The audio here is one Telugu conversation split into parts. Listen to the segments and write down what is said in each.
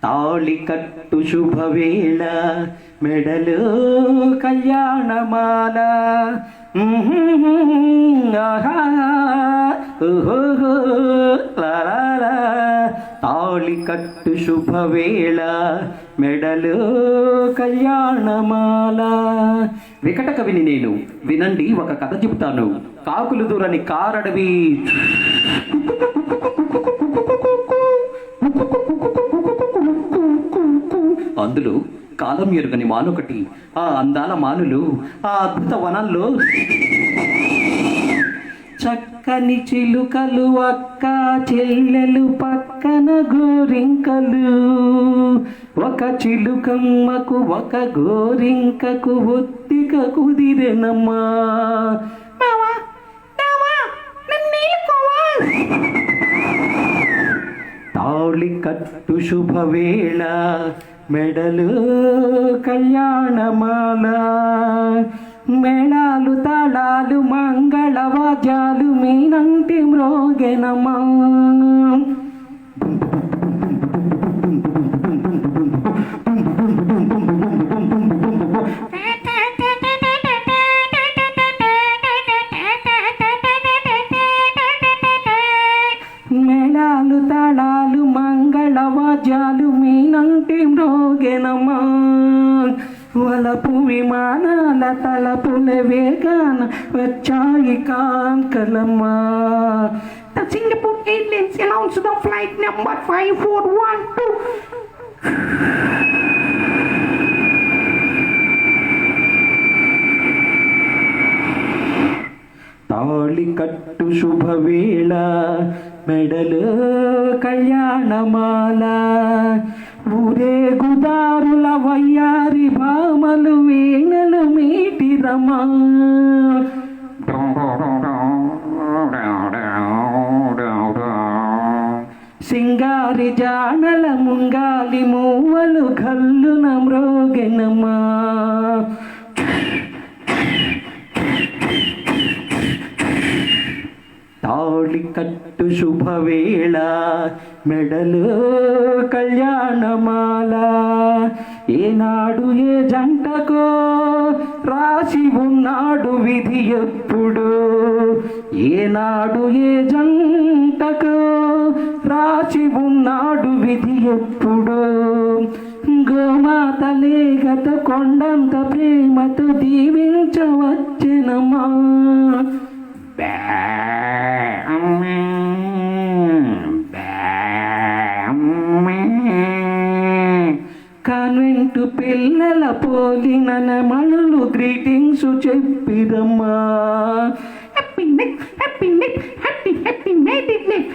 తాళి కట్టు శుభవేళ మెడలో కళ్యాణమాల ఆహా ఓహో లాలా తాళి కట్టు శుభవేళ మెడలో కళ్యాణమాల. వికట కవిని నేను, వినండి ఒక కథ చెబుతాను. కాకులు దూరని కారడవి అందులో కాలం ఎరుగని మానొకటి. ఆ అందాల మానులు ఆ అద్భుత వనాల్లో చక్కని చిలుకలు అక్క చెల్లెలు పక్కన గోరింకలు. ఒక చిలుకమ్మకు ఒక గోరింకకు ఒత్తిక కుదిరెనమ్మా. తాళి కట్టు శుభవేళ మెడలు కళ్యాణమాల. మేళాలు తాళాలు మంగళవాద్యాలు మీనంటి మ్రోగెనమా. మేళాలు తాళాలు మంగళవాద్యాలు మీనంటి మ్రోగెనమా. వలపు విమానాల తలపుల వేగాన వచ్చాయి కాంకలమ్మా. The Singapore Airlines announced the flight number 5412. తాళి కట్టు శుభవేళ మెడలో కళ్యాణమాల. ఊరేగుదారుల వయ్యారి భామలు వీణలు మీటిరమా. సింగారి జానల ముంగాలి మూవలు గల్లున మ్రోగెనమా. తాళి కట్టు శుభవేళ మెడలో కళ్యాణమాల. ఏనాడు ఏ జంటకో రాసి ఉన్నాడు విధి ఎప్పుడు. ఏనాడు ఏ జంటకో రాసి ఉన్నాడు విధి ఎప్పుడు. గోమాత లేగత కొండంత ప్రేమతో దీవించవచ్చెనమా. కాన్వెంటు పిల్లల పోలిన మనులు గ్రీటింగ్స్ చెప్పిరమ్మా. Happy next happy next happy happy merry life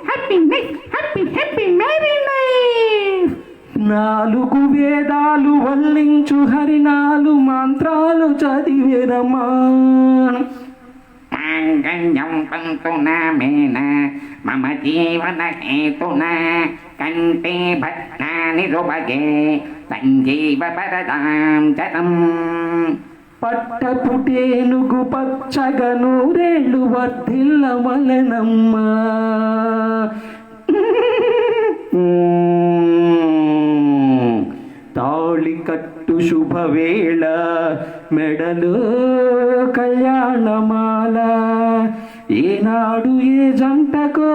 happy next happy happy merry life. 4 వేదాలు వల్లించు హరినాలు మంత్రాలు చదివేరమ్మా. మాంగళ్యం పంతునా మేన మమ జీవన హేతునా కంటే భద్రాని రుభగే సంజీవ పరదాం చరం. పట్టపుటేనుగు పచ్చగా నూరేళ్ళు వర్ధిల్ల వలెనమ్మా. తాళి కట్టు శుభవేళ మెడలో కళ్యాణమాల. ఏనాడు ఏ జంటకో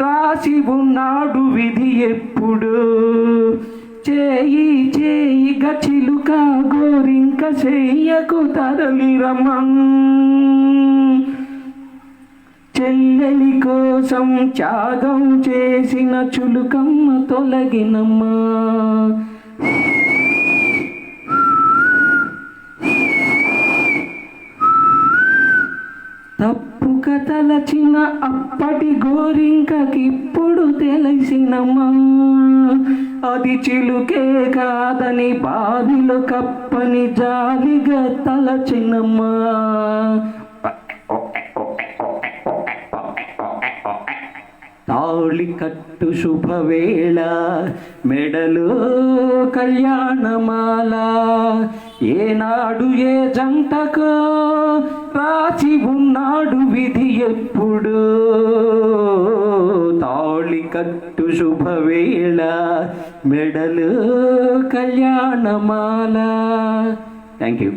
రాసి ఉన్నాడు విధి ఎప్పుడు. చేయి చేయి గచిలుక గోరింక చెయ్యకు తరలిరమం. చెల్లెలి కోసం త్యాగం చేసిన చులుకమ్మ తొలగినమ్మా. తప్పుక తలచిన అప్పటి గోరింకకిప్పుడు తెలిసినమ్మా. అది చిలుకే కాదని బావిలో కప్పని జాలిగా తలచినమ్మా. తాళి కట్టు శుభవేళ మెడలో కళ్యాణమాల. ఏనాడు ఏ జంటకో రాసి ఉన్నాడు విధి ఎప్పుడు. తాళి కట్టు శుభవేళ మెడలు కళ్యాణమాల. Thank you.